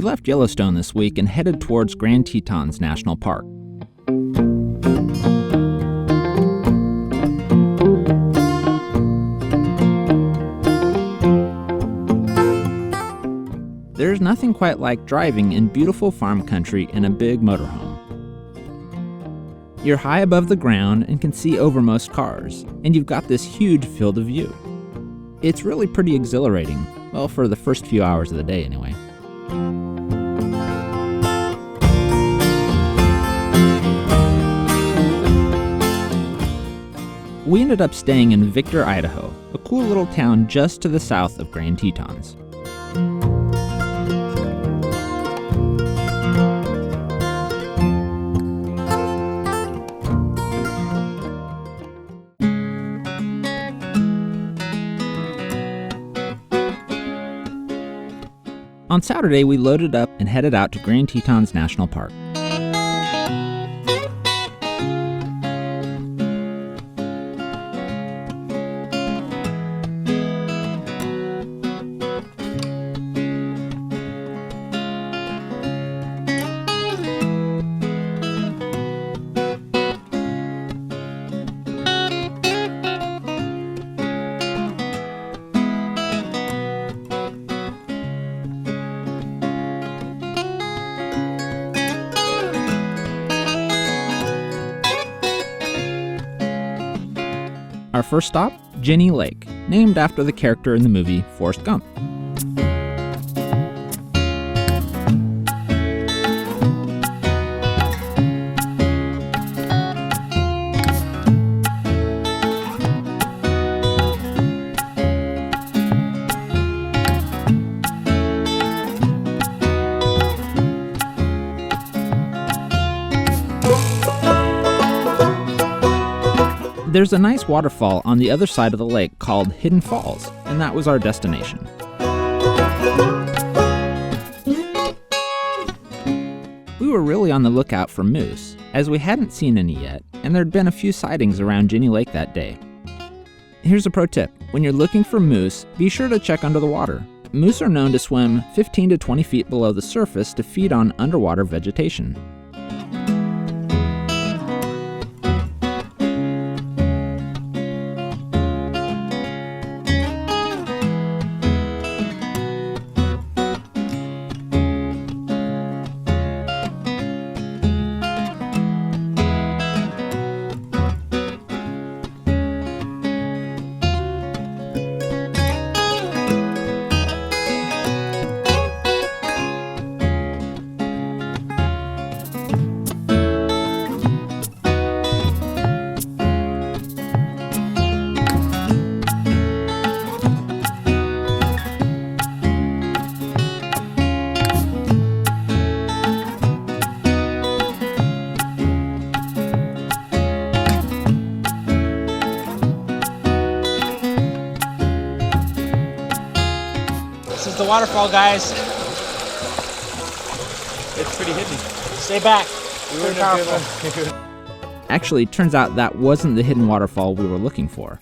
left Yellowstone this week and headed towards Grand Tetons National Park. There's nothing quite like driving in beautiful farm country in a big motorhome. You're high above the ground and can see over most cars, and you've got this huge field of view. It's really pretty exhilarating, well, for the first few hours of the day anyway. We ended up staying in Victor, Idaho, a cool little town just to the south of Grand Tetons. On Saturday, we loaded up and headed out to Grand Tetons National Park. Our first stop, Ginny Lake, named after the character in the movie Forrest Gump. There's a nice waterfall on the other side of the lake called Teton Falls, and that was our destination. We were really on the lookout for moose, as we hadn't seen any yet, and there'd been a few sightings around Ginny Lake that day. Here's a pro tip: when you're looking for moose, be sure to check under the water. Moose are known to swim 15 to 20 feet below the surface to feed on underwater vegetation. This is the waterfall, guys. It's pretty hidden. Stay back. Pretty powerful. Actually, turns out that wasn't the hidden waterfall we were looking for.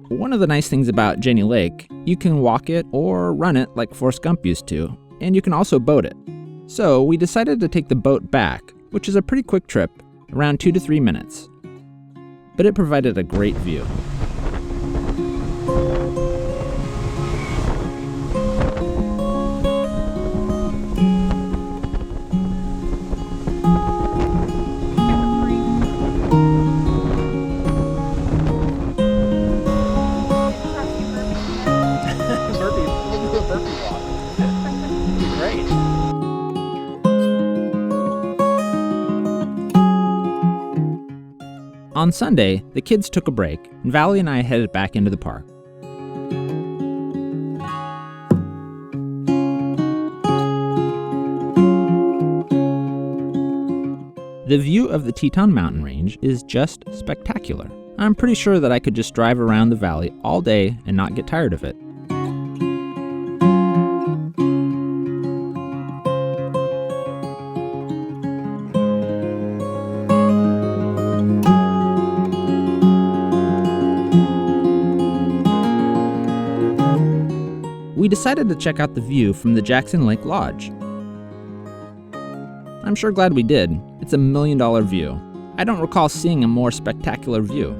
One of the nice things about Ginny Lake, you can walk it or run it like Forrest Gump used to, and you can also boat it. So we decided to take the boat back, which is a pretty quick trip, around 2 to 3 minutes. But it provided a great view. On Sunday, the kids took a break, and Valley and I headed back into the park. The view of the Teton mountain range is just spectacular. I'm pretty sure that I could just drive around the valley all day and not get tired of it. We decided to check out the view from the Jackson Lake Lodge. I'm sure glad we did. It's a $1 million view. I don't recall seeing a more spectacular view.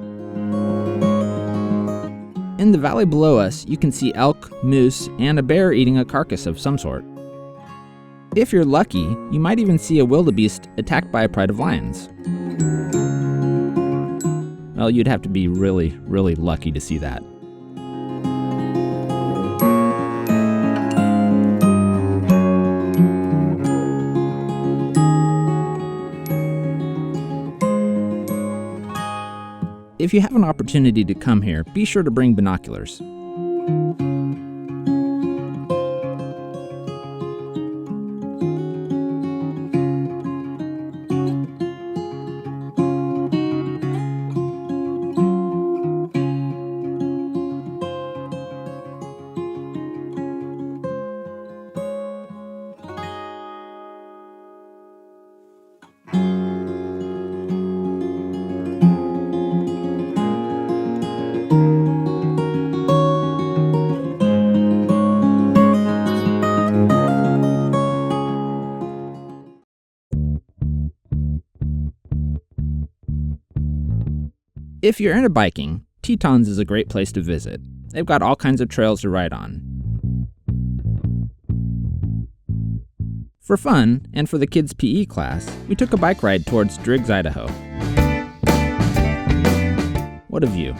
In the valley below us, you can see elk, moose, and a bear eating a carcass of some sort. If you're lucky, you might even see a wildebeest attacked by a pride of lions. Well, you'd have to be really, really lucky to see that. If you have an opportunity to come here, be sure to bring binoculars. If you're into biking, Tetons is a great place to visit. They've got all kinds of trails to ride on. For fun, and for the kids' PE class, we took a bike ride towards Driggs, Idaho. What a view.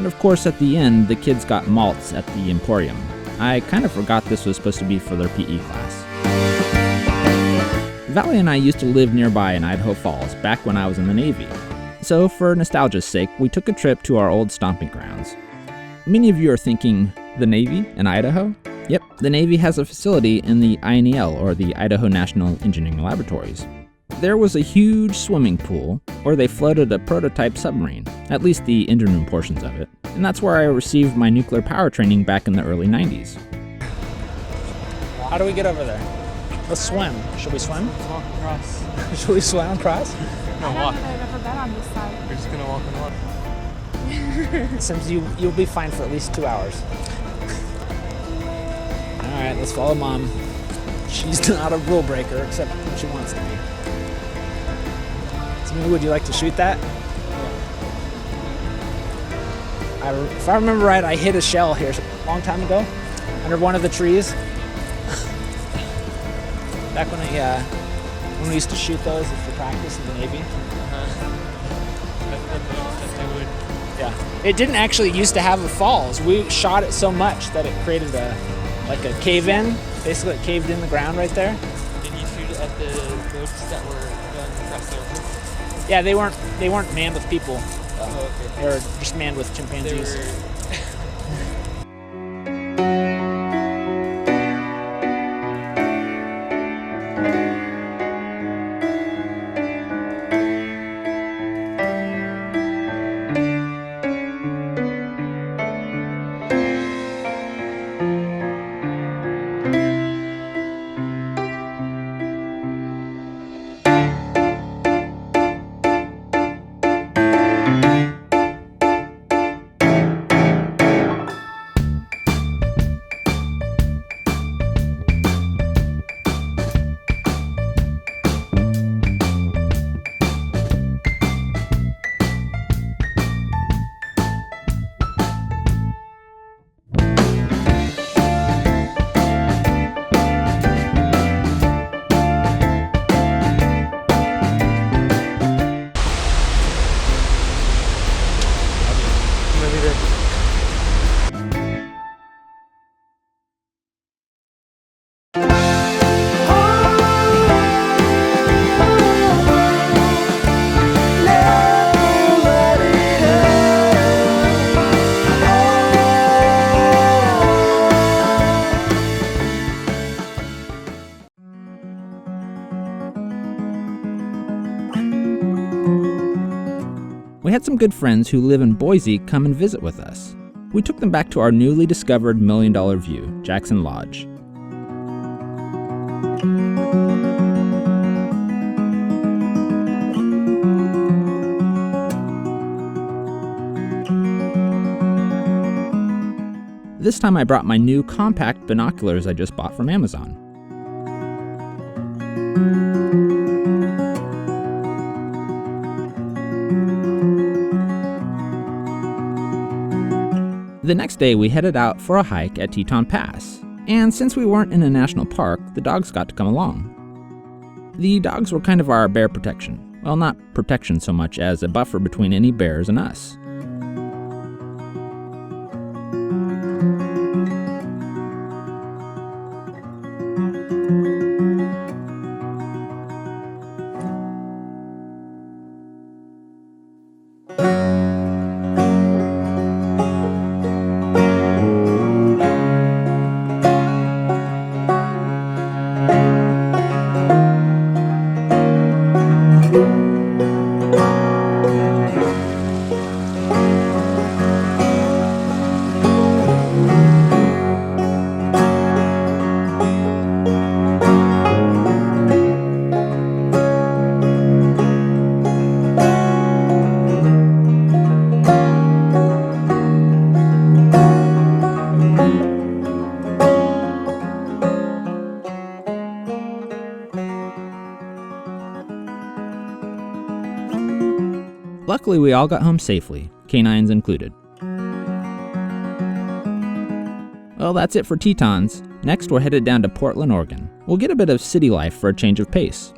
Of course, at the end, the kids got malts at the Emporium. I kind of forgot this was supposed to be for their PE class. Valley and I used to live nearby in Idaho Falls back when I was in the Navy. So for nostalgia's sake, we took a trip to our old stomping grounds. Many of you are thinking, the Navy in Idaho? Yep, the Navy has a facility in the INEL, or the Idaho National Engineering Laboratories. There was a huge swimming pool where they floated a prototype submarine, at least the engine room portions of it. And that's where I received my nuclear power training back in the early 90s. How do we get over there? Let's swim. Should we swim? Let's walk across. Should we swim across? No, walk. I've never been on this side. We're just gonna walk and walk. Since you'll be fine for at least 2 hours. All right, let's follow Mom. She's not a rule breaker, except when she wants to be. So, would you like to shoot that? If I remember right, I hit a shell here a long time ago, under one of the trees. Back when we used to shoot those for practice in the Navy. Yeah, it didn't actually used to have a falls. We shot it so much that it created a cave-in. Basically, it caved in the ground right there. Did you shoot it at the boats that were going across the river? Yeah, they weren't manned with people. Oh, okay. They were just manned with chimpanzees. had some good friends who live in Boise come and visit with us. We took them back to our newly discovered $1 Million View, Jackson Lodge. This time I brought my new compact binoculars I just bought from Amazon. The next day we headed out for a hike at Teton Pass, and since we weren't in a national park, the dogs got to come along. The dogs were kind of our bear protection. Well, not protection so much as a buffer between any bears and us. Luckily, we all got home safely, canines included. Well, that's it for Tetons. Next, we're headed down to Portland, Oregon. We'll get a bit of city life for a change of pace.